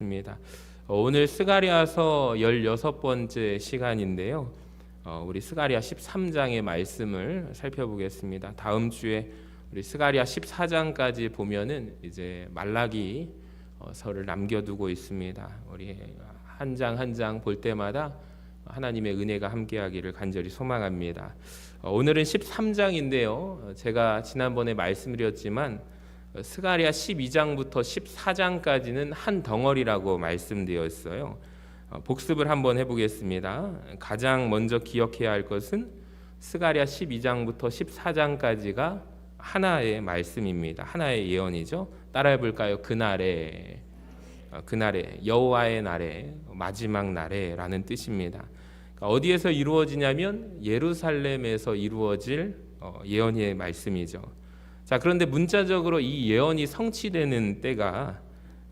입니다. 오늘 스가랴서 16번째 시간인데요. 우리 스가랴 13장의 말씀을 살펴보겠습니다. 다음 주에 우리 스가랴 14장까지 보면은 이제 말라기 서를 남겨두고 있습니다. 우리 한 장 한 장 볼 때마다 하나님의 은혜가 함께하기를 간절히 소망합니다. 오늘은 13장인데요. 제가 지난번에 말씀드렸지만 스가랴 12장부터 14장까지는 한 덩어리라고 말씀되어 있어요. 복습을 한번 해보겠습니다. 가장 먼저 기억해야 할 것은 스가랴 12장부터 14장까지가 하나의 말씀입니다. 하나의 예언이죠. 따라해 볼까요? 그날에 여호와의 날에 마지막 날에라는 뜻입니다. 어디에서 이루어지냐면 예루살렘에서 이루어질 예언의 말씀이죠. 자, 그런데 문자적으로 이 예언이 성취되는 때가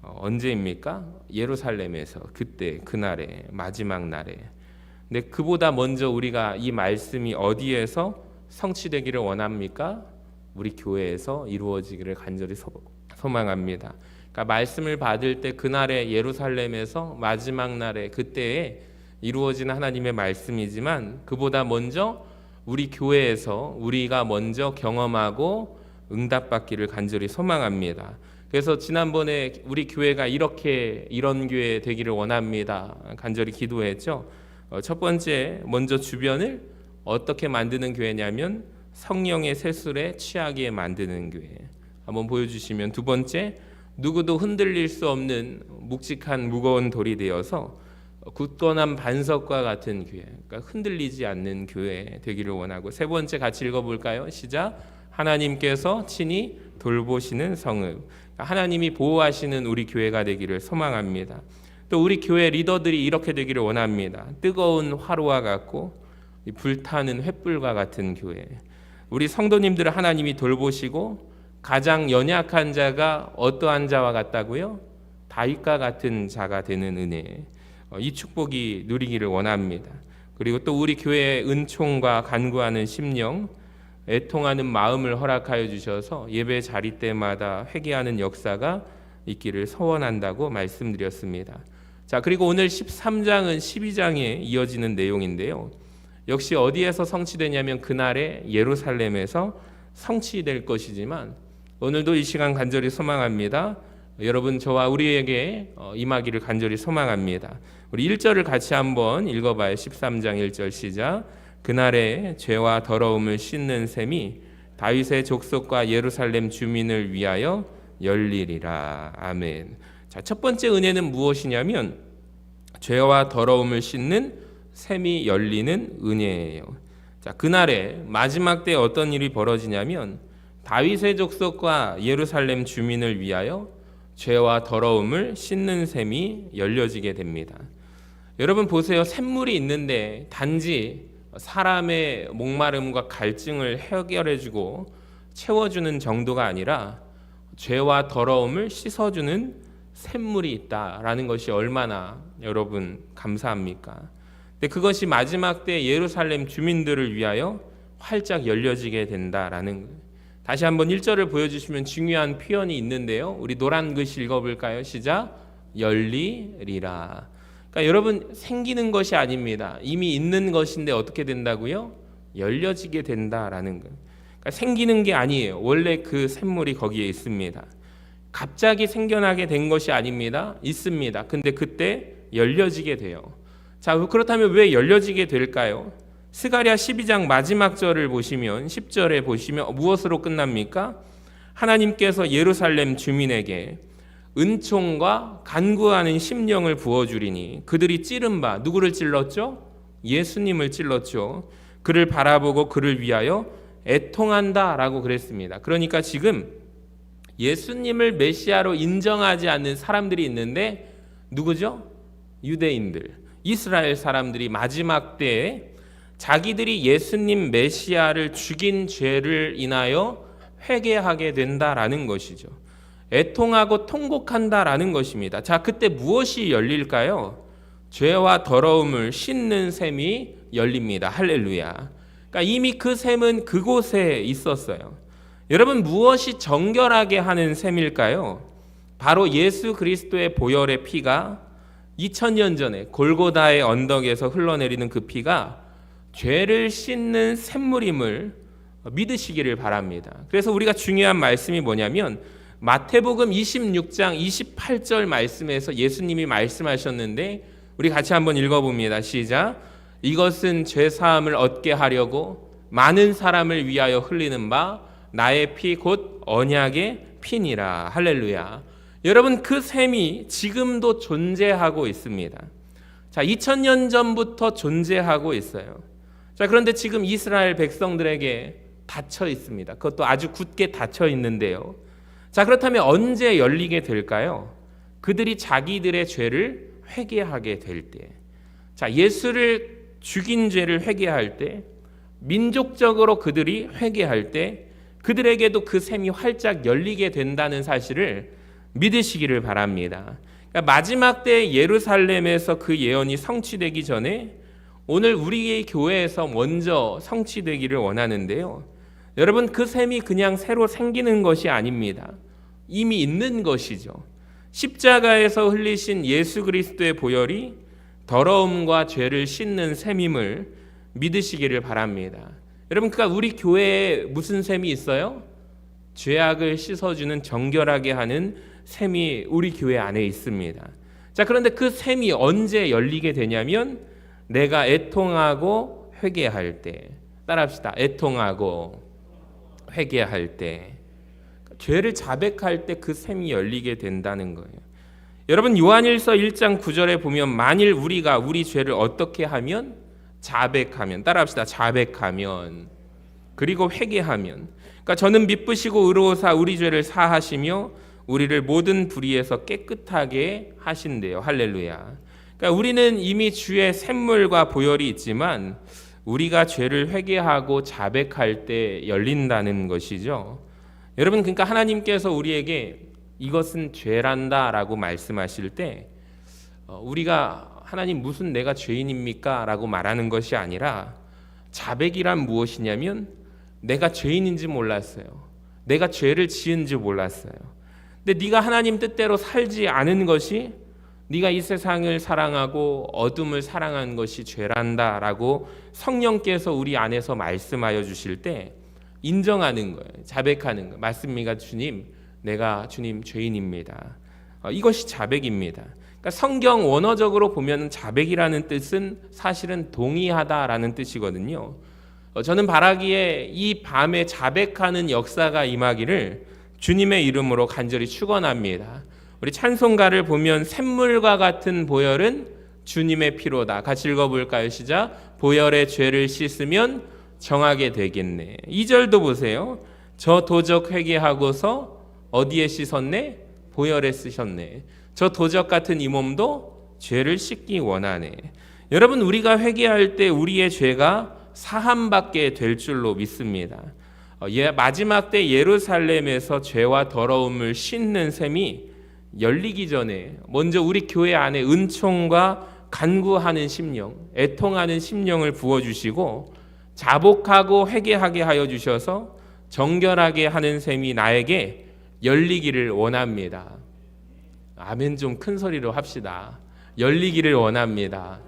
언제입니까? 예루살렘에서 그때 그날에 마지막 날에. 근데 그보다 먼저 우리가 이 말씀이 어디에서 성취되기를 원합니까? 우리 교회에서 이루어지기를 간절히 소망합니다. 그러니까 말씀을 받을 때 그날에 예루살렘에서 마지막 날에 그때에 이루어지는 하나님의 말씀이지만 그보다 먼저 우리 교회에서 우리가 먼저 경험하고 응답받기를 간절히 소망합니다. 그래서 지난번에 우리 교회가 이런 교회 되기를 원합니다. 간절히 기도했죠. 첫 번째, 먼저 주변을 어떻게 만드는 교회냐면 성령의 세술에 취하게 만드는 교회. 한번 보여주시면, 두 번째, 누구도 흔들릴 수 없는 묵직한 무거운 돌이 되어서 굳건한 반석과 같은 교회, 그러니까 흔들리지 않는 교회 되기를 원하고, 세 번째 같이 읽어볼까요? 시작. 하나님께서 친히 돌보시는 성읍, 하나님이 보호하시는 우리 교회가 되기를 소망합니다. 또 우리 교회 리더들이 이렇게 되기를 원합니다. 뜨거운 화로와 같고 불타는 횃불과 같은 교회. 우리 성도님들을 하나님이 돌보시고 가장 연약한 자가 어떠한 자와 같다고요? 다윗과 같은 자가 되는 은혜, 이 축복이 누리기를 원합니다. 그리고 또 우리 교회의 은총과 간구하는 심령, 애통하는 마음을 허락하여 주셔서 예배 자리 때마다 회개하는 역사가 있기를 소원한다고 말씀드렸습니다. 자, 그리고 오늘 13장은 12장에 이어지는 내용인데요. 역시 어디에서 성취되냐면 그날에 예루살렘에서 성취될 것이지만 오늘도 이 시간 간절히 소망합니다. 여러분, 저와 우리에게 임하기를 간절히 소망합니다. 우리 1절을 같이 한번 읽어봐요. 13장 1절 시작. 그날에 죄와 더러움을 씻는 셈이 다윗의 족속과 예루살렘 주민을 위하여 열리리라. 아멘. 자, 첫 번째 은혜는 무엇이냐면 죄와 더러움을 씻는 셈이 열리는 은혜예요. 자, 그날에 마지막 때 어떤 일이 벌어지냐면 다윗의 족속과 예루살렘 주민을 위하여 죄와 더러움을 씻는 셈이 열려지게 됩니다. 여러분 보세요. 샘물이 있는데 단지 사람의 목마름과 갈증을 해결해주고 채워주는 정도가 아니라 죄와 더러움을 씻어주는 샘물이 있다라는 것이 얼마나 여러분 감사합니까? 근데 그것이 마지막 때 예루살렘 주민들을 위하여 활짝 열려지게 된다라는 거예요. 다시 한번 1절을 보여주시면 중요한 표현이 있는데요. 우리 노란 글씨 읽어볼까요? 시작. 열리리라. 그러니까 여러분, 생기는 것이 아닙니다. 이미 있는 것인데 어떻게 된다고요? 열려지게 된다라는 거예요. 그러니까 생기는 게 아니에요. 원래 그 샘물이 거기에 있습니다. 갑자기 생겨나게 된 것이 아닙니다. 있습니다. 근데 그때 열려지게 돼요. 자, 그렇다면 왜 열려지게 될까요? 스가랴 12장 마지막 절을 보시면 10절에 보시면 무엇으로 끝납니까? 하나님께서 예루살렘 주민에게 은총과 간구하는 심령을 부어주리니 그들이 찌른 바, 누구를 찔렀죠? 예수님을 찔렀죠. 그를 바라보고 그를 위하여 애통한다라고 그랬습니다. 그러니까 지금 예수님을 메시아로 인정하지 않는 사람들이 있는데 누구죠? 유대인들, 이스라엘 사람들이 마지막 때에 자기들이 예수님 메시아를 죽인 죄를 인하여 회개하게 된다라는 것이죠. 애통하고 통곡한다라는 것입니다. 자, 그때 무엇이 열릴까요? 죄와 더러움을 씻는 셈이 열립니다. 할렐루야. 그러니까 이미 그 셈은 그곳에 있었어요. 여러분, 무엇이 정결하게 하는 셈일까요? 바로 예수 그리스도의 보혈의 피가 2000년 전에 골고다의 언덕에서 흘러내리는 그 피가 죄를 씻는 샘물임을 믿으시기를 바랍니다. 그래서 우리가 중요한 말씀이 뭐냐면 마태복음 26장 28절 말씀에서 예수님이 말씀하셨는데 우리 같이 한번 읽어봅니다. 시작. 이것은 죄사함을 얻게 하려고 많은 사람을 위하여 흘리는 바 나의 피 곧 언약의 피니라. 할렐루야. 여러분, 그 샘이 지금도 존재하고 있습니다. 자, 2000년 전부터 존재하고 있어요. 자, 그런데 지금 이스라엘 백성들에게 닫혀 있습니다. 그것도 아주 굳게 닫혀 있는데요. 자, 그렇다면 언제 열리게 될까요? 그들이 자기들의 죄를 회개하게 될 때. 자, 예수를 죽인 죄를 회개할 때, 민족적으로 그들이 회개할 때 그들에게도 그 샘이 활짝 열리게 된다는 사실을 믿으시기를 바랍니다. 그러니까 마지막 때 예루살렘에서 그 예언이 성취되기 전에 오늘 우리의 교회에서 먼저 성취되기를 원하는데요. 여러분, 그 샘이 그냥 새로 생기는 것이 아닙니다. 이미 있는 것이죠. 십자가에서 흘리신 예수 그리스도의 보혈이 더러움과 죄를 씻는 샘임을 믿으시기를 바랍니다. 여러분, 그러니까 우리 교회에 무슨 샘이 있어요? 죄악을 씻어주는 정결하게 하는 샘이 우리 교회 안에 있습니다. 자, 그런데 그 샘이 언제 열리게 되냐면 내가 애통하고 회개할 때. 따라합시다. 애통하고 회개할 때. 죄를 자백할 때 그 샘이 열리게 된다는 거예요. 여러분, 요한일서 1장 9절에 보면 만일 우리가 우리 죄를 어떻게 하면? 자백하면. 따라합시다. 자백하면. 그리고 회개하면. 그러니까 저는 미쁘시고 의로우사 우리 죄를 사하시며 우리를 모든 불의에서 깨끗하게 하신대요. 할렐루야. 그러니까 우리는 이미 주의 샘물과 보혈이 있지만 우리가 죄를 회개하고 자백할 때 열린다는 것이죠. 여러분, 그러니까 하나님께서 우리에게 이것은 죄란다라고 말씀하실 때 우리가 하나님 무슨 내가 죄인입니까? 라고 말하는 것이 아니라 자백이란 무엇이냐면 내가 죄인인지 몰랐어요. 내가 죄를 지은지 몰랐어요. 근데 네가 하나님 뜻대로 살지 않은 것이 네가 이 세상을 사랑하고 어둠을 사랑한 것이 죄란다라고 성령께서 우리 안에서 말씀하여 주실 때 인정하는 거예요. 자백하는 거예요. 맞습니까, 주님? 내가 주님 죄인입니다. 이것이 자백입니다. 그러니까 성경 원어적으로 보면 자백이라는 뜻은 사실은 동의하다라는 뜻이거든요. 저는 바라기에 이 밤에 자백하는 역사가 임하기를 주님의 이름으로 간절히 축원합니다. 우리 찬송가를 보면 샘물과 같은 보혈은 주님의 피로다. 같이 읽어볼까요? 시작. 보혈의 죄를 씻으면 정하게 되겠네. 2절도 보세요. 저 도적 회개하고서 어디에 씻었네? 보혈에 쓰셨네. 저 도적 같은 이 몸도 죄를 씻기 원하네. 여러분, 우리가 회개할 때 우리의 죄가 사함받게 될 줄로 믿습니다. 마지막 때 예루살렘에서 죄와 더러움을 씻는 셈이 열리기 전에 먼저 우리 교회 안에 은총과 간구하는 심령, 애통하는 심령을 부어주시고 자복하고 회개하게 하여 주셔서 정결하게 하는 셈이 나에게 열리기를 원합니다. 아멘 좀 큰 소리로 합시다. 열리기를 원합니다.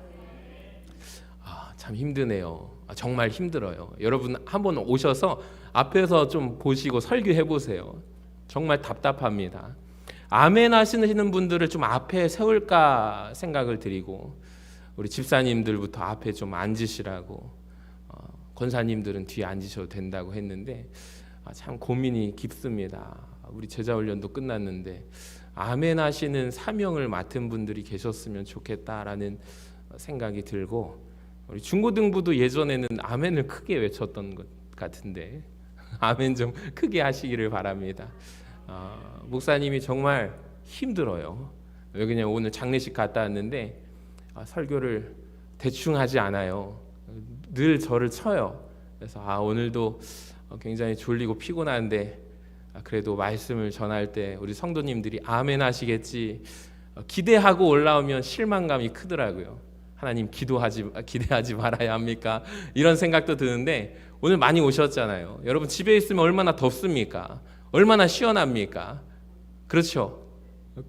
참 힘드네요. 정말 힘들어요. 여러분 한번 오셔서 앞에서 좀 보시고 설교해 보세요. 정말 답답합니다. 아멘 하시는 분들을 좀 앞에 세울까 생각을 드리고 우리 집사님들부터 앞에 좀 앉으시라고 권사님들은 뒤에 앉으셔도 된다고 했는데 참 고민이 깊습니다. 우리 제자훈련도 끝났는데 아멘 하시는 사명을 맡은 분들이 계셨으면 좋겠다라는 생각이 들고 우리 중고등부도 예전에는 아멘을 크게 외쳤던 것 같은데 아멘 좀 크게 하시기를 바랍니다. 목사님이 정말 힘들어요. 왜 그냥 오늘 장례식 갔다 왔는데 설교를 대충 하지 않아요. 늘 저를 쳐요. 그래서 오늘도 굉장히 졸리고 피곤한데 그래도 말씀을 전할 때 우리 성도님들이 아멘 하시겠지 기대하고 올라오면 실망감이 크더라고요. 하나님 기대하지 말아야 합니까? 이런 생각도 드는데 오늘 많이 오셨잖아요. 여러분 집에 있으면 얼마나 덥습니까? 얼마나 시원합니까? 그렇죠?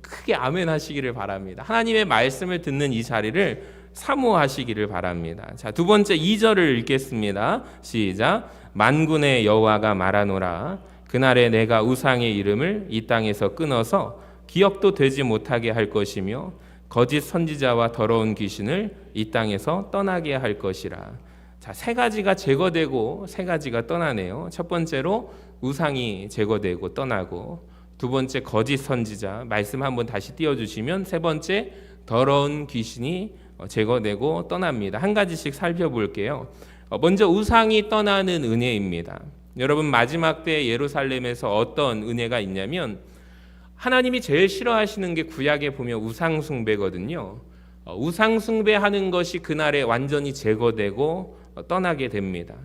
크게 아멘 하시기를 바랍니다. 하나님의 말씀을 듣는 이 자리를 사모하시기를 바랍니다. 자, 두 번째 2절을 읽겠습니다. 시작. 만군의 여호와가 말하노라. 그날에 내가 우상의 이름을 이 땅에서 끊어서 기억도 되지 못하게 할 것이며 거짓 선지자와 더러운 귀신을 이 땅에서 떠나게 할 것이라. 자, 세 가지가 제거되고 세 가지가 떠나네요. 첫 번째로 우상이 제거되고 떠나고, 두 번째 거짓 선지자, 말씀 한번 다시 띄워주시면, 세 번째 더러운 귀신이 제거되고 떠납니다. 한 가지씩 살펴볼게요. 먼저 우상이 떠나는 은혜입니다. 여러분, 마지막 때 예루살렘에서 어떤 은혜가 있냐면, 하나님이 제일 싫어하시는 게 구약에 보면 우상 숭배거든요. 우상 숭배하는 것이 그날에 완전히 제거되고 떠나게 됩니다.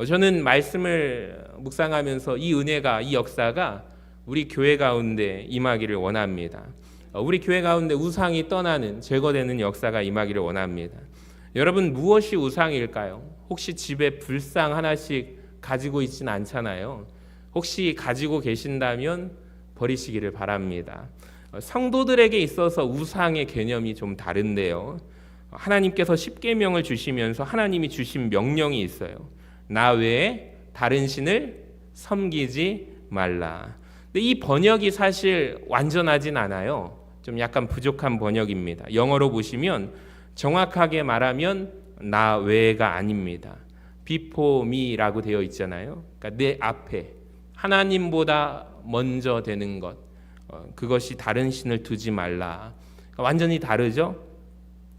저는 말씀을 묵상하면서 이 은혜가, 이 역사가 우리 교회 가운데 임하기를 원합니다. 우리 교회 가운데 우상이 떠나는, 제거되는 역사가 임하기를 원합니다. 여러분, 무엇이 우상일까요? 혹시 집에 불상 하나씩 가지고 있진 않잖아요. 혹시 가지고 계신다면 버리시기를 바랍니다. 성도들에게 있어서 우상의 개념이 좀 다른데요. 하나님께서 십계명을 주시면서 하나님이 주신 명령이 있어요. 나 외에 다른 신을 섬기지 말라. 근데 이 번역이 사실 완전하진 않아요. 좀 약간 부족한 번역입니다. 영어로 보시면 정확하게 말하면 나 외가 아닙니다. before me라고 되어 있잖아요. 그러니까 내 앞에 하나님보다 먼저 되는 것, 그것이 다른 신을 두지 말라. 그러니까 완전히 다르죠.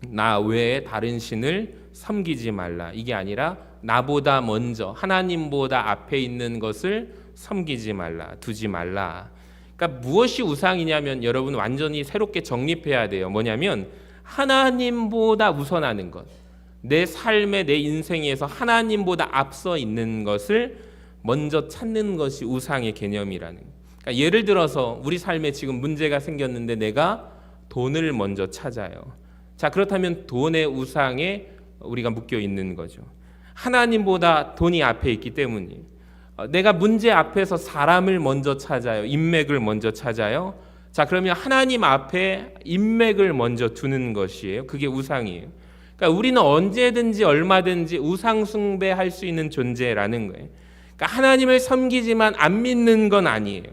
나 외에 다른 신을 섬기지 말라. 이게 아니라 나보다 먼저, 하나님보다 앞에 있는 것을 섬기지 말라, 두지 말라. 그러니까 무엇이 우상이냐면, 여러분 완전히 새롭게 정립해야 돼요. 뭐냐면 하나님보다 우선하는 것, 내 삶에, 내 인생에서 하나님보다 앞서 있는 것을 먼저 찾는 것이 우상의 개념이라는. 그러니까 예를 들어서 우리 삶에 지금 문제가 생겼는데 내가 돈을 먼저 찾아요. 자, 그렇다면 돈의 우상에 우리가 묶여 있는 거죠. 하나님보다 돈이 앞에 있기 때문에 내가 문제 앞에서 사람을 먼저 찾아요. 인맥을 먼저 찾아요. 자, 그러면 하나님 앞에 인맥을 먼저 두는 것이에요. 그게 우상이에요. 그러니까 우리는 언제든지 얼마든지 우상 숭배할 수 있는 존재라는 거예요. 그러니까 하나님을 섬기지만 안 믿는 건 아니에요.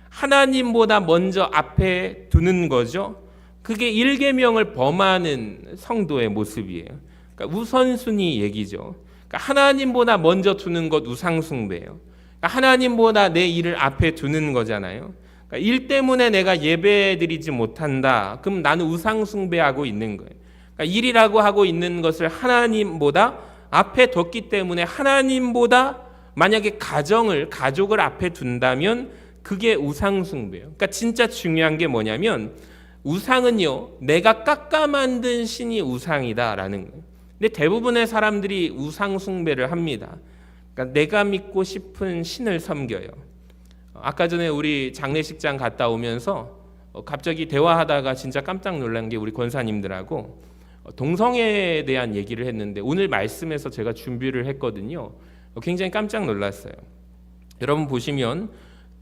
하나님보다 먼저 앞에 두는 거죠. 그게 1계명을 범하는 성도의 모습이에요. 그러니까 우선순위 얘기죠. 그러니까 하나님보다 먼저 두는 것 우상 숭배예요. 그러니까 하나님보다 내 일을 앞에 두는 거잖아요. 그러니까 일 때문에 내가 예배드리지 못한다. 그럼 나는 우상 숭배하고 있는 거예요. 그러니까 일이라고 하고 있는 것을 하나님보다 앞에 뒀기 때문에, 하나님보다 만약에 가족을 앞에 둔다면 그게 우상 숭배예요. 그러니까 진짜 중요한 게 뭐냐면, 우상은요, 내가 깎아 만든 신이 우상이다라는 거예요. 근데 대부분의 사람들이 우상 숭배를 합니다. 그러니까 내가 믿고 싶은 신을 섬겨요. 아까 전에 우리 장례식장 갔다 오면서 갑자기 대화하다가 진짜 깜짝 놀란 게, 우리 권사님들하고 동성애에 대한 얘기를 했는데, 오늘 말씀에서 제가 준비를 했거든요. 굉장히 깜짝 놀랐어요. 여러분 보시면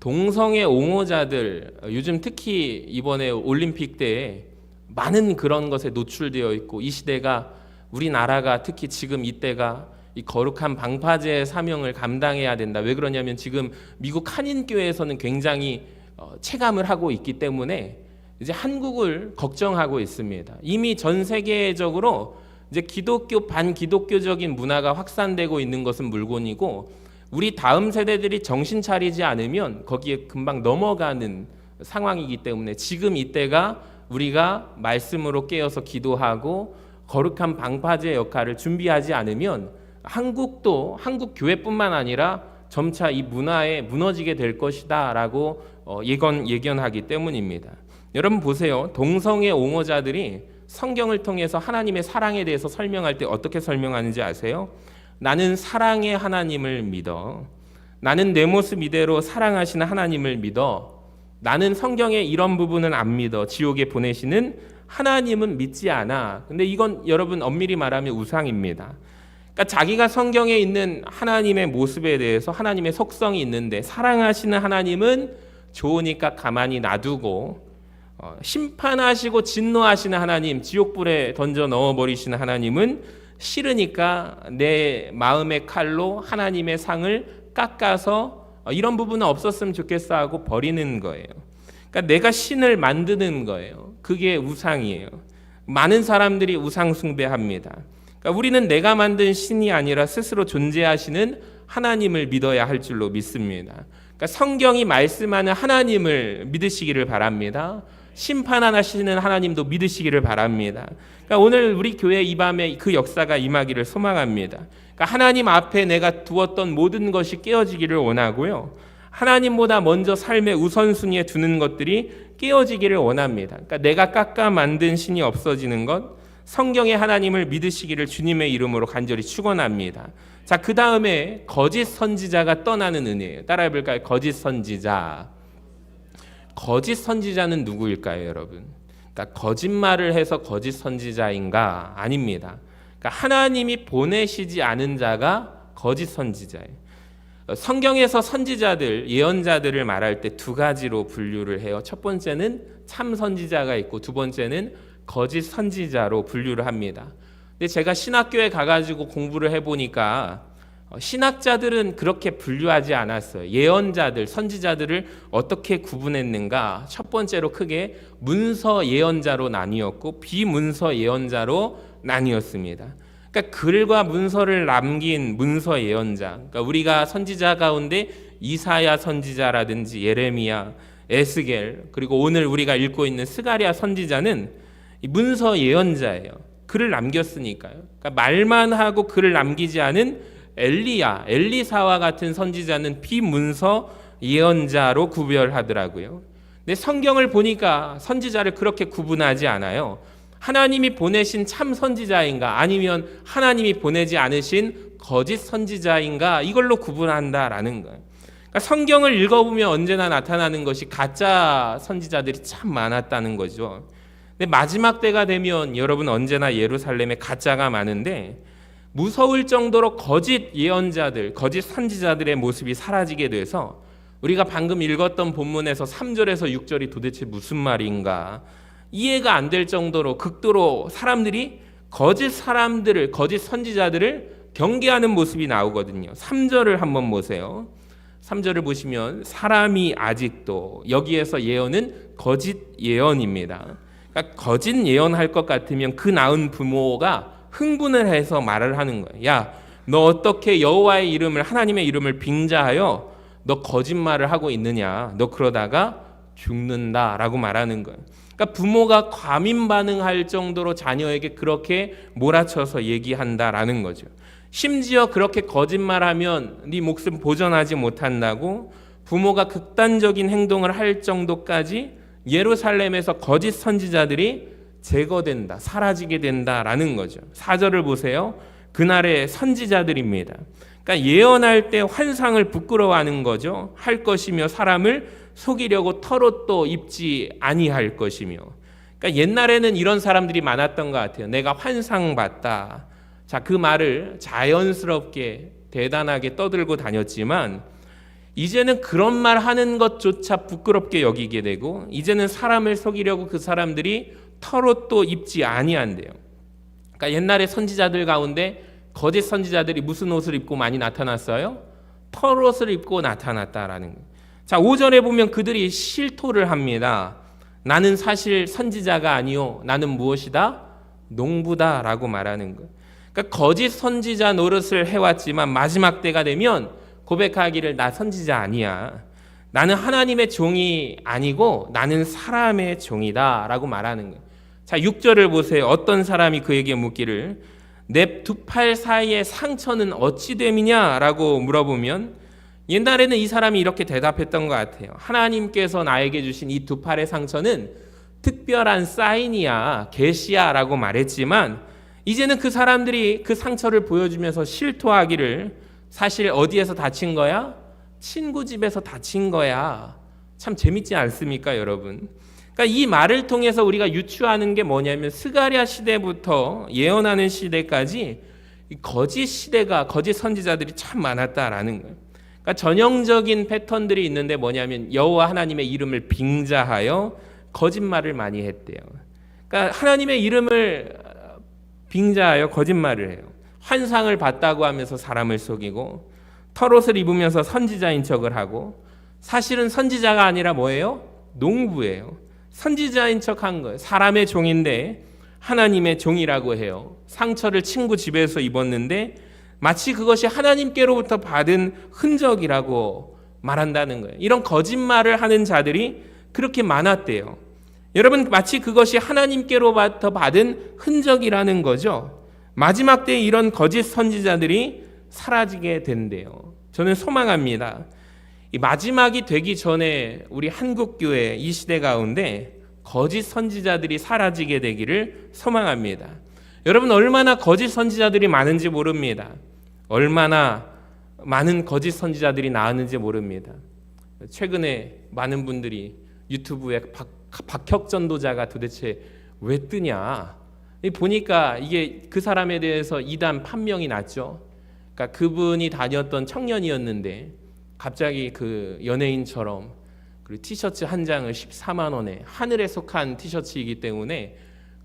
동성애 옹호자들, 요즘 특히 이번에 올림픽 때에 많은 그런 것에 노출되어 있고, 이 시대가, 우리나라가 특히 지금 이때가 이 거룩한 방파제의 사명을 감당해야 된다. 왜 그러냐면 지금 미국 한인교회에서는 굉장히 체감을 하고 있기 때문에 이제 한국을 걱정하고 있습니다. 이미 전 세계적으로 이제 기독교, 반기독교적인 문화가 확산되고 있는 것은 물론이고, 우리 다음 세대들이 정신 차리지 않으면 거기에 금방 넘어가는 상황이기 때문에, 지금 이때가 우리가 말씀으로 깨어서 기도하고 거룩한 방파제 역할을 준비하지 않으면 한국도, 한국 교회뿐만 아니라 점차 이 문화에 무너지게 될 것이다라고 예견하기 때문입니다. 여러분 보세요. 동성애 옹호자들이 성경을 통해서 하나님의 사랑에 대해서 설명할 때 어떻게 설명하는지 아세요? 나는 사랑의 하나님을 믿어. 나는 내 모습 이대로 사랑하시는 하나님을 믿어. 나는 성경의 이런 부분은 안 믿어. 지옥에 보내시는 하나님은 믿지 않아. 근데 이건 여러분 엄밀히 말하면 우상입니다. 그러니까 자기가 성경에 있는 하나님의 모습에 대해서, 하나님의 속성이 있는데, 사랑하시는 하나님은 좋으니까 가만히 놔두고 심판하시고 진노하시는 하나님, 지옥불에 던져 넣어버리시는 하나님은 싫으니까 내 마음의 칼로 하나님의 상을 깎아서 이런 부분은 없었으면 좋겠어 하고 버리는 거예요. 그러니까 내가 신을 만드는 거예요. 그게 우상이에요. 많은 사람들이 우상 숭배합니다. 그러니까 우리는 내가 만든 신이 아니라 스스로 존재하시는 하나님을 믿어야 할 줄로 믿습니다. 그러니까 성경이 말씀하는 하나님을 믿으시기를 바랍니다. 심판하시는 하나님도 믿으시기를 바랍니다. 그러니까 오늘 우리 교회 이 밤에 그 역사가 임하기를 소망합니다. 그러니까 하나님 앞에 내가 두었던 모든 것이 깨어지기를 원하고요. 하나님보다 먼저 삶의 우선순위에 두는 것들이 깨어지기를 원합니다. 그러니까 내가 깎아 만든 신이 없어지는 것, 성경의 하나님을 믿으시기를 주님의 이름으로 간절히 축원합니다. 자, 그 다음에 거짓 선지자가 떠나는 은혜예요. 따라해 볼까요? 거짓 선지자. 거짓 선지자는 누구일까요, 여러분? 그러니까 거짓말을 해서 거짓 선지자인가? 아닙니다. 그러니까 하나님이 보내시지 않은 자가 거짓 선지자예요. 성경에서 선지자들, 예언자들을 말할 때 두 가지로 분류를 해요. 첫 번째는 참 선지자가 있고 두 번째는 거짓 선지자로 분류를 합니다. 근데 제가 신학교에 가가지고 공부를 해보니까 신학자들은 그렇게 분류하지 않았어요. 예언자들, 선지자들을 어떻게 구분했는가? 첫 번째로 크게 문서 예언자로 나뉘었고 비문서 예언자로 나뉘었습니다. 그러니까 글과 문서를 남긴 문서 예언자. 그러니까 우리가 선지자 가운데 이사야 선지자라든지 예레미야, 에스겔, 그리고 오늘 우리가 읽고 있는 스가랴 선지자는 문서 예언자예요. 글을 남겼으니까요. 그러니까 말만 하고 글을 남기지 않은 엘리야, 엘리사와 같은 선지자는 비문서 예언자로 구별하더라고요. 근데 성경을 보니까 선지자를 그렇게 구분하지 않아요. 하나님이 보내신 참 선지자인가 아니면 하나님이 보내지 않으신 거짓 선지자인가 이걸로 구분한다라는 거예요. 그러니까 성경을 읽어보면 언제나 나타나는 것이 가짜 선지자들이 참 많았다는 거죠. 근데 마지막 때가 되면 여러분 언제나 예루살렘에 가짜가 많은데 무서울 정도로 거짓 예언자들, 거짓 선지자들의 모습이 사라지게 돼서 우리가 방금 읽었던 본문에서 3절에서 6절이 도대체 무슨 말인가 이해가 안 될 정도로 극도로 사람들이 거짓 사람들을, 거짓 선지자들을 경계하는 모습이 나오거든요. 3절을 한번 보세요. 3절을 보시면 사람이 아직도, 여기에서 예언은 거짓 예언입니다. 그러니까 거짓 예언할 것 같으면 그 낳은 부모가 흥분을 해서 말을 하는 거예요. 야, 너 어떻게 여호와의 이름을, 하나님의 이름을 빙자하여 너 거짓말을 하고 있느냐? 너 그러다가 죽는다라고 말하는 거예요. 그러니까 부모가 과민 반응할 정도로 자녀에게 그렇게 몰아쳐서 얘기한다라는 거죠. 심지어 그렇게 거짓말하면 네 목숨 보전하지 못한다고 부모가 극단적인 행동을 할 정도까지 예루살렘에서 거짓 선지자들이 제거된다, 사라지게 된다라는 거죠. 4절을 보세요. 그날의 선지자들입니다. 그러니까 예언할 때 환상을 부끄러워하는 거죠. 할 것이며 사람을 속이려고 털옷도 입지 아니할 것이며. 그러니까 옛날에는 이런 사람들이 많았던 것 같아요. 내가 환상 봤다. 자, 그 말을 자연스럽게 대단하게 떠들고 다녔지만 이제는 그런 말 하는 것조차 부끄럽게 여기게 되고 이제는 사람을 속이려고 그 사람들이 털옷도 입지 아니한대요. 그러니까 옛날에 선지자들 가운데 거짓 선지자들이 무슨 옷을 입고 많이 나타났어요? 털옷을 입고 나타났다라는 거예요. 자, 5절에 보면 그들이 실토를 합니다. 나는 사실 선지자가 아니요, 나는 무엇이다? 농부다라고 말하는 거예요. 그러니까 거짓 선지자 노릇을 해왔지만 마지막 때가 되면 고백하기를 나 선지자 아니야. 나는 하나님의 종이 아니고 나는 사람의 종이다라고 말하는 거예요. 자, 6절을 보세요. 어떤 사람이 그에게 묻기를 내 두 팔 사이의 상처는 어찌 됨이냐라고 물어보면 옛날에는 이 사람이 이렇게 대답했던 것 같아요. 하나님께서 나에게 주신 이 두 팔의 상처는 특별한 사인이야, 계시야라고 말했지만 이제는 그 사람들이 그 상처를 보여주면서 실토하기를 사실 어디에서 다친 거야? 친구 집에서 다친 거야. 참 재밌지 않습니까, 여러분? 그러니까 이 말을 통해서 우리가 유추하는 게 뭐냐면 스가랴 시대부터 예언하는 시대까지 거짓 시대가, 거짓 선지자들이 참 많았다라는 거예요. 그러니까 전형적인 패턴들이 있는데 뭐냐면 여호와 하나님의 이름을 빙자하여 거짓말을 많이 했대요. 그러니까 하나님의 이름을 빙자하여 거짓말을 해요. 환상을 봤다고 하면서 사람을 속이고 털옷을 입으면서 선지자인 척을 하고 사실은 선지자가 아니라 뭐예요? 농부예요. 선지자인 척한 거예요. 사람의 종인데 하나님의 종이라고 해요. 상처를 친구 집에서 입었는데 마치 그것이 하나님께로부터 받은 흔적이라고 말한다는 거예요. 이런 거짓말을 하는 자들이 그렇게 많았대요. 여러분, 마치 그것이 하나님께로부터 받은 흔적이라는 거죠. 마지막 때에 이런 거짓 선지자들이 사라지게 된대요. 저는 소망합니다. 이 마지막이 되기 전에 우리 한국교회 이 시대 가운데 거짓 선지자들이 사라지게 되기를 소망합니다. 여러분, 얼마나 거짓 선지자들이 많은지 모릅니다. 얼마나 많은 거짓 선지자들이 나왔는지 모릅니다. 최근에 많은 분들이 유튜브에 박혁전도자가 도대체 왜 뜨냐, 보니까 이게 그 사람에 대해서 이단 판명이 났죠. 그러니까 그분이 다녔던 청년이었는데 갑자기 그 연예인처럼 그리고 티셔츠 한 장을 14만 원에, 하늘에 속한 티셔츠이기 때문에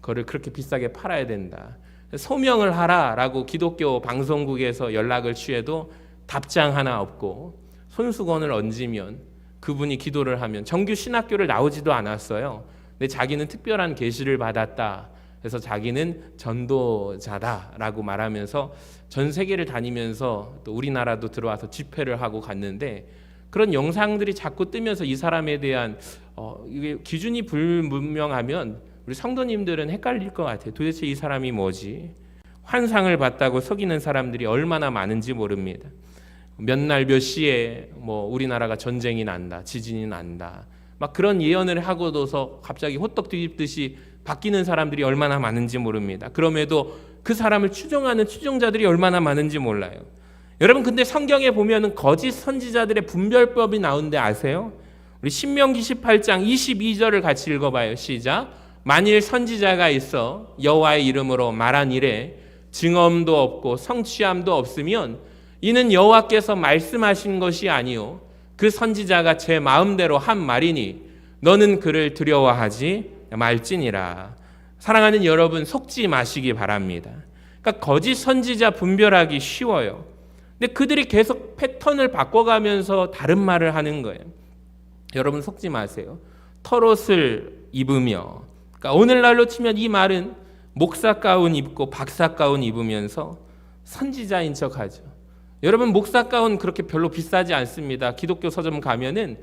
그거를 그렇게 비싸게 팔아야 된다, 소명을 하라라고 기독교 방송국에서 연락을 취해도 답장 하나 없고 손수건을 얹으면 그분이 기도를 하면 정규 신학교를 나오지도 않았어요. 근데 자기는 특별한 계시를 받았다. 그래서 자기는 전도자다라고 말하면서 전 세계를 다니면서 또 우리나라도 들어와서 집회를 하고 갔는데 그런 영상들이 자꾸 뜨면서 이 사람에 대한 이게 기준이 불분명하면 우리 성도님들은 헷갈릴 것 같아요. 도대체 이 사람이 뭐지? 환상을 봤다고 속이는 사람들이 얼마나 많은지 모릅니다. 몇 날 몇 시에 뭐 우리나라가 전쟁이 난다, 지진이 난다, 막 그런 예언을 하고도서 갑자기 호떡 뒤집듯이 바뀌는 사람들이 얼마나 많은지 모릅니다. 그럼에도 그 사람을 추종하는 추종자들이 얼마나 많은지 몰라요. 여러분, 근데 성경에 보면은 거짓 선지자들의 분별법이 나오는데 아세요? 우리 신명기 18장 22절을 같이 읽어봐요. 시작. 만일 선지자가 있어 여호와의 이름으로 말한 일에 증언도 없고 성취함도 없으면 이는 여호와께서 말씀하신 것이 아니요 그 선지자가 제 마음대로 한 말이니 너는 그를 두려워하지 말지니라. 사랑하는 여러분, 속지 마시기 바랍니다. 그러니까 거짓 선지자 분별하기 쉬워요. 근데 그들이 계속 패턴을 바꿔가면서 다른 말을 하는 거예요. 여러분, 속지 마세요. 털옷을 입으며, 그러니까 오늘날로 치면 이 말은 목사 가운 입고 박사 가운 입으면서 선지자인 척하죠. 여러분, 목사 가운 그렇게 별로 비싸지 않습니다. 기독교 서점 가면은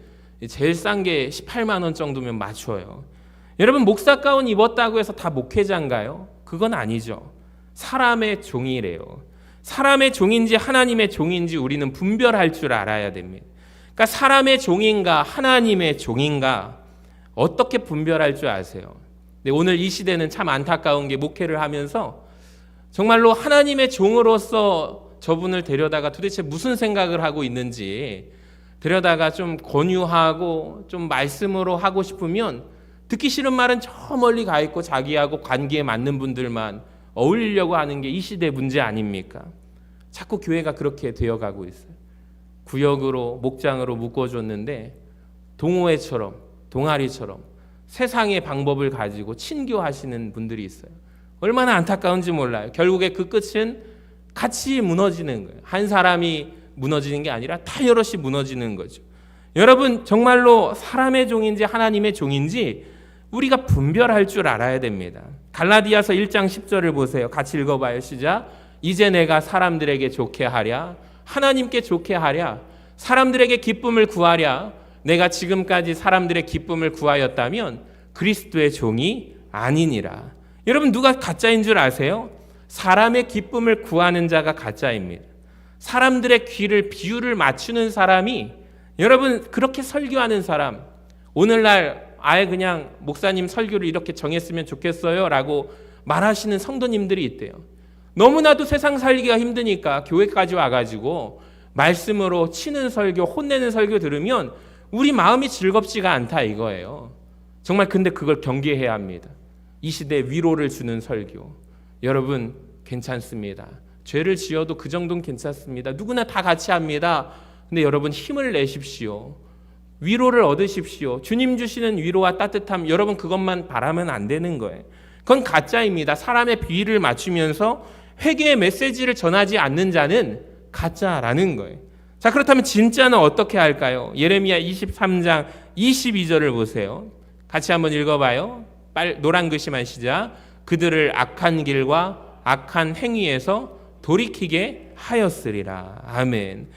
제일 싼 게 18만 원 정도면 맞춰요. 여러분, 목사 가운 입었다고 해서 다 목회자인가요? 그건 아니죠. 사람의 종이래요. 사람의 종인지 하나님의 종인지 우리는 분별할 줄 알아야 됩니다. 그러니까 사람의 종인가 하나님의 종인가 어떻게 분별할 줄 아세요? 근데 오늘 이 시대는 참 안타까운 게 목회를 하면서 정말로 하나님의 종으로서 저분을 데려다가 도대체 무슨 생각을 하고 있는지 데려다가 좀 권유하고 좀 말씀으로 하고 싶으면 듣기 싫은 말은 저 멀리 가 있고 자기하고 관계에 맞는 분들만 어울리려고 하는 게 이 시대 문제 아닙니까? 자꾸 교회가 그렇게 되어가고 있어요. 구역으로 목장으로 묶어줬는데 동호회처럼 동아리처럼 세상의 방법을 가지고 친교하시는 분들이 있어요. 얼마나 안타까운지 몰라요. 결국에 그 끝은 같이 무너지는 거예요. 한 사람이 무너지는 게 아니라 다 여럿이 무너지는 거죠. 여러분, 정말로 사람의 종인지 하나님의 종인지 우리가 분별할 줄 알아야 됩니다. 갈라디아서 1장 10절을 보세요. 같이 읽어봐요. 시작. 이제 내가 사람들에게 좋게 하랴 하나님께 좋게 하랴 사람들에게 기쁨을 구하랴 내가 지금까지 사람들의 기쁨을 구하였다면 그리스도의 종이 아니니라. 여러분, 누가 가짜인 줄 아세요? 사람의 기쁨을 구하는 자가 가짜입니다. 사람들의 귀를 비유를 맞추는 사람이, 여러분, 그렇게 설교하는 사람, 오늘날 아예 그냥 목사님 설교를 이렇게 정했으면 좋겠어요 라고 말하시는 성도님들이 있대요. 너무나도 세상 살기가 힘드니까 교회까지 와가지고 말씀으로 치는 설교, 혼내는 설교 들으면 우리 마음이 즐겁지가 않다 이거예요. 정말 근데 그걸 경계해야 합니다. 이 시대에 위로를 주는 설교, 여러분 괜찮습니다. 죄를 지어도 그 정도는 괜찮습니다. 누구나 다 같이 합니다. 근데 여러분 힘을 내십시오. 위로를 얻으십시오. 주님 주시는 위로와 따뜻함, 여러분 그것만 바라면 안 되는 거예요. 그건 가짜입니다. 사람의 비위를 맞추면서 회개의 메시지를 전하지 않는 자는 가짜라는 거예요. 자, 그렇다면 진짜는 어떻게 할까요? 예레미야 23장 22절을 보세요. 같이 한번 읽어봐요. 노란 글씨만 시작. 그들을 악한 길과 악한 행위에서 돌이키게 하였으리라. 아멘.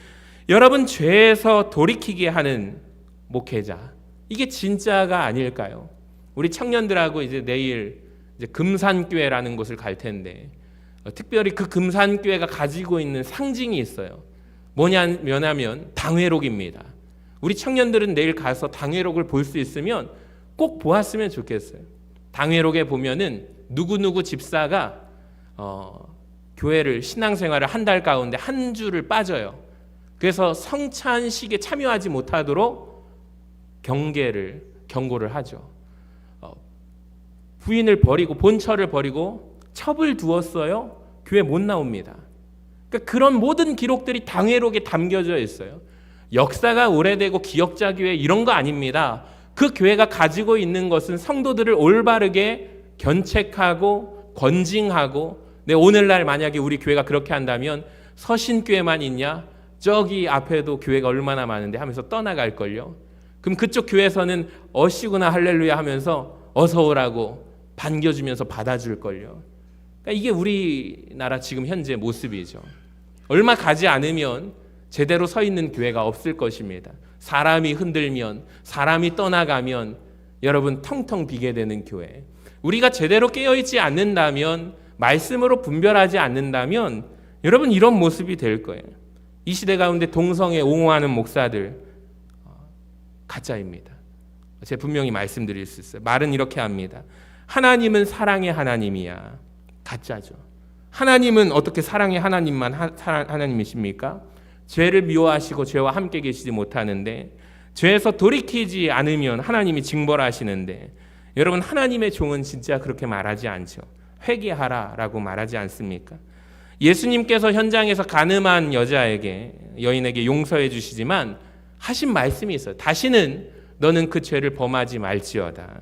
여러분, 죄에서 돌이키게 하는 목회자, 이게 진짜가 아닐까요? 우리 청년들하고 이제 내일 이제 금산교회라는 곳을 갈 텐데, 특별히 그 금산교회가 가지고 있는 상징이 있어요. 뭐냐면 당회록입니다. 우리 청년들은 내일 가서 당회록을 볼 수 있으면 꼭 보았으면 좋겠어요. 당회록에 보면은 누구누구 집사가 교회를 신앙생활을 한 달 가운데 한 주를 빠져요. 그래서 성찬식에 참여하지 못하도록 경고를 하죠. 부인을 버리고 본처를 버리고 첩을 두었어요. 교회 못 나옵니다. 그러니까 그런 모든 기록들이 당회록에 담겨져 있어요. 역사가 오래되고 기억자 교회 이런 거 아닙니다. 그 교회가 가지고 있는 것은 성도들을 올바르게 견책하고 권징하고, 오늘날 만약에 우리 교회가 그렇게 한다면 서신교회만 있냐? 저기 앞에도 교회가 얼마나 많은데 하면서 떠나갈걸요. 그럼 그쪽 교회에서는 어시구나 할렐루야 하면서 어서 오라고 반겨주면서 받아줄걸요. 그러니까 이게 우리나라 지금 현재 모습이죠. 얼마 가지 않으면 제대로 서 있는 교회가 없을 것입니다. 사람이 흔들면, 사람이 떠나가면 여러분 텅텅 비게 되는 교회. 우리가 제대로 깨어있지 않는다면, 말씀으로 분별하지 않는다면 여러분 이런 모습이 될 거예요. 이 시대 가운데 동성애 옹호하는 목사들 가짜입니다. 제가 분명히 말씀드릴 수 있어요. 말은 이렇게 합니다. 하나님은 사랑의 하나님이야. 가짜죠. 하나님은 어떻게 사랑의 하나님만 하나님이십니까? 죄를 미워하시고 죄와 함께 계시지 못하는데, 죄에서 돌이키지 않으면 하나님이 징벌하시는데, 여러분 하나님의 종은 진짜 그렇게 말하지 않죠. 회개하라라고 말하지 않습니까? 예수님께서 현장에서 가늠한 여인에게 용서해 주시지만 하신 말씀이 있어요. 다시는 너는 그 죄를 범하지 말지어다.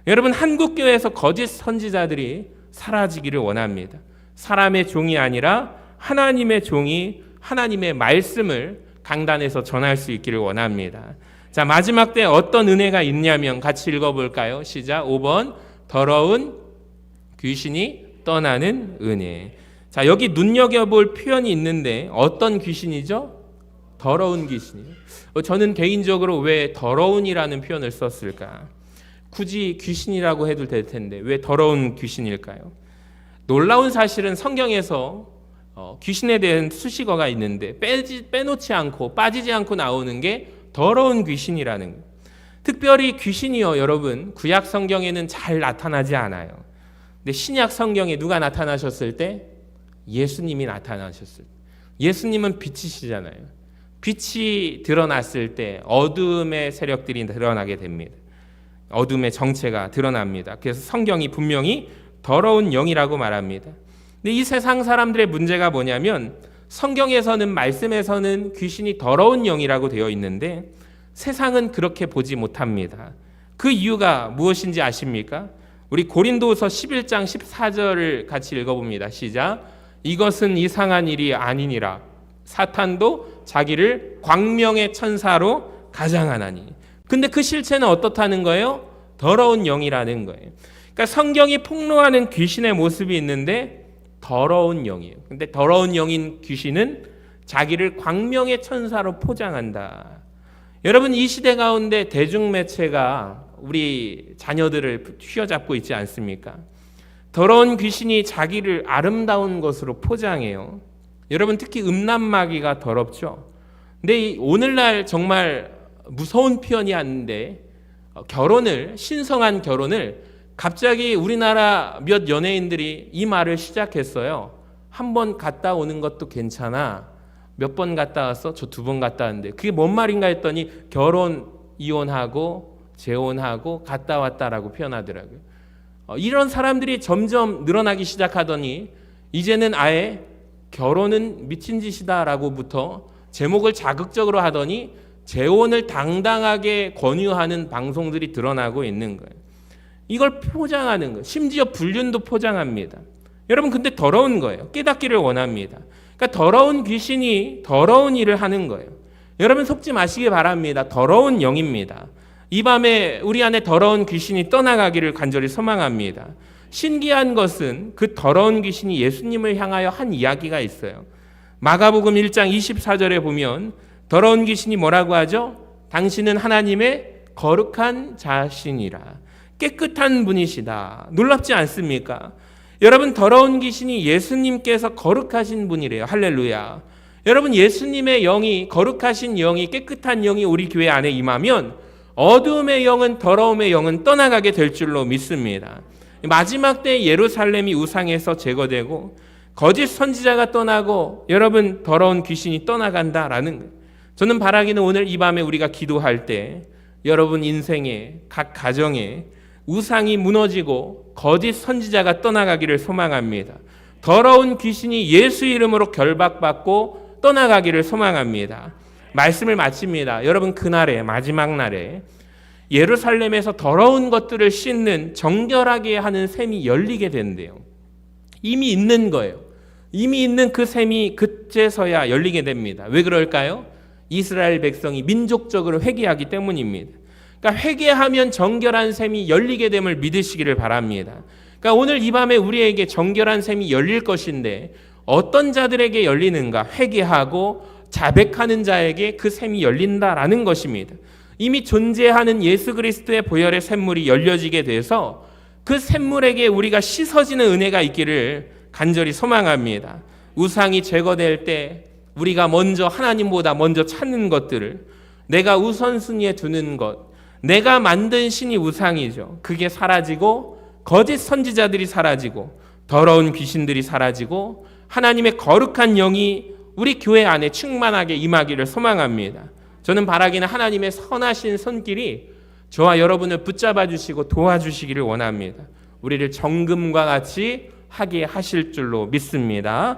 여러분, 한국교회에서 거짓 선지자들이 사라지기를 원합니다. 사람의 종이 아니라 하나님의 종이 하나님의 말씀을 강단에서 전할 수 있기를 원합니다. 자, 마지막 때 어떤 은혜가 있냐면 같이 읽어볼까요? 시작. 5번. 더러운 귀신이 떠나는 은혜. 자, 여기 눈여겨볼 표현이 있는데 어떤 귀신이죠? 더러운 귀신이요. 저는 개인적으로 왜 더러운이라는 표현을 썼을까? 굳이 귀신이라고 해도 될 텐데 왜 더러운 귀신일까요? 놀라운 사실은 성경에서 귀신에 대한 수식어가 있는데 빼놓지 않고 빠지지 않고 나오는 게 더러운 귀신이라는 거예요. 특별히 귀신이요, 여러분, 구약 성경에는 잘 나타나지 않아요. 근데 신약 성경에 누가 나타나셨을 때? 예수님이 나타나셨을 때. 예수님은 빛이시잖아요. 빛이 드러났을 때 어둠의 세력들이 드러나게 됩니다. 어둠의 정체가 드러납니다. 그래서 성경이 분명히 더러운 영이라고 말합니다. 근데 이 세상 사람들의 문제가 뭐냐면 성경에서는, 말씀에서는 귀신이 더러운 영이라고 되어 있는데 세상은 그렇게 보지 못합니다. 그 이유가 무엇인지 아십니까? 우리 고린도서 11장 14절을 같이 읽어봅니다. 시작. 이것은 이상한 일이 아니니라. 사탄도 자기를 광명의 천사로 가장하나니. 근데 그 실체는 어떻다는 거예요? 더러운 영이라는 거예요. 그러니까 성경이 폭로하는 귀신의 모습이 있는데 더러운 영이에요. 근데 더러운 영인 귀신은 자기를 광명의 천사로 포장한다. 여러분, 이 시대 가운데 대중매체가 우리 자녀들을 휘어잡고 있지 않습니까? 더러운 귀신이 자기를 아름다운 것으로 포장해요. 여러분, 특히 음란마귀가 더럽죠. 근데 오늘날 정말 무서운 표현이 왔는데 신성한 결혼을 갑자기 우리나라 몇 연예인들이 이 말을 시작했어요. 한 번 갔다 오는 것도 괜찮아. 몇 번 갔다 왔어? 저 2번 갔다 왔는데. 그게 뭔 말인가 했더니 결혼, 이혼하고 재혼하고 갔다 왔다라고 표현하더라고요. 이런 사람들이 점점 늘어나기 시작하더니 이제는 아예 결혼은 미친 짓이다라고부터 제목을 자극적으로 하더니 재혼을 당당하게 권유하는 방송들이 드러나고 있는 거예요. 이걸 포장하는 거예요. 심지어 불륜도 포장합니다. 여러분 근데 더러운 거예요. 깨닫기를 원합니다. 그러니까 더러운 귀신이 더러운 일을 하는 거예요. 여러분 속지 마시기 바랍니다. 더러운 영입니다. 이 밤에 우리 안에 더러운 귀신이 떠나가기를 간절히 소망합니다. 신기한 것은 그 더러운 귀신이 예수님을 향하여 한 이야기가 있어요. 마가복음 1장 24절에 보면 더러운 귀신이 뭐라고 하죠? 당신은 하나님의 거룩한 자신이라. 깨끗한 분이시다. 놀랍지 않습니까? 여러분 더러운 귀신이 예수님께서 거룩하신 분이래요. 할렐루야. 여러분 예수님의 영이 거룩하신 영이 깨끗한 영이 우리 교회 안에 임하면 어두움의 영은 더러움의 영은 떠나가게 될 줄로 믿습니다. 마지막 때 예루살렘이 우상에서 제거되고 거짓 선지자가 떠나고 여러분 더러운 귀신이 떠나간다라는 거예요. 저는 바라기는 오늘 이 밤에 우리가 기도할 때 여러분 인생에 각 가정에 우상이 무너지고 거짓 선지자가 떠나가기를 소망합니다. 더러운 귀신이 예수 이름으로 결박받고 떠나가기를 소망합니다. 말씀을 마칩니다. 여러분 그날에 마지막 날에 예루살렘에서 더러운 것들을 씻는 정결하게 하는 셈이 열리게 된대요. 이미 있는 거예요. 이미 있는 그 셈이 그제서야 열리게 됩니다. 왜 그럴까요? 이스라엘 백성이 민족적으로 회개하기 때문입니다. 그러니까 회개하면 정결한 셈이 열리게 됨을 믿으시기를 바랍니다. 그러니까 오늘 이 밤에 우리에게 정결한 셈이 열릴 것인데 어떤 자들에게 열리는가? 회개하고 자백하는 자에게 그 셈이 열린다라는 것입니다. 이미 존재하는 예수 그리스도의 보혈의 샘물이 열려지게 돼서 그 샘물에게 우리가 씻어지는 은혜가 있기를 간절히 소망합니다. 우상이 제거될 때 우리가 먼저 하나님보다 먼저 찾는 것들을 내가 우선순위에 두는 것, 내가 만든 신이 우상이죠. 그게 사라지고 거짓 선지자들이 사라지고 더러운 귀신들이 사라지고 하나님의 거룩한 영이 우리 교회 안에 충만하게 임하기를 소망합니다. 저는 바라기는 하나님의 선하신 손길이 저와 여러분을 붙잡아 주시고 도와주시기를 원합니다. 우리를 정금과 같이 하게 하실 줄로 믿습니다.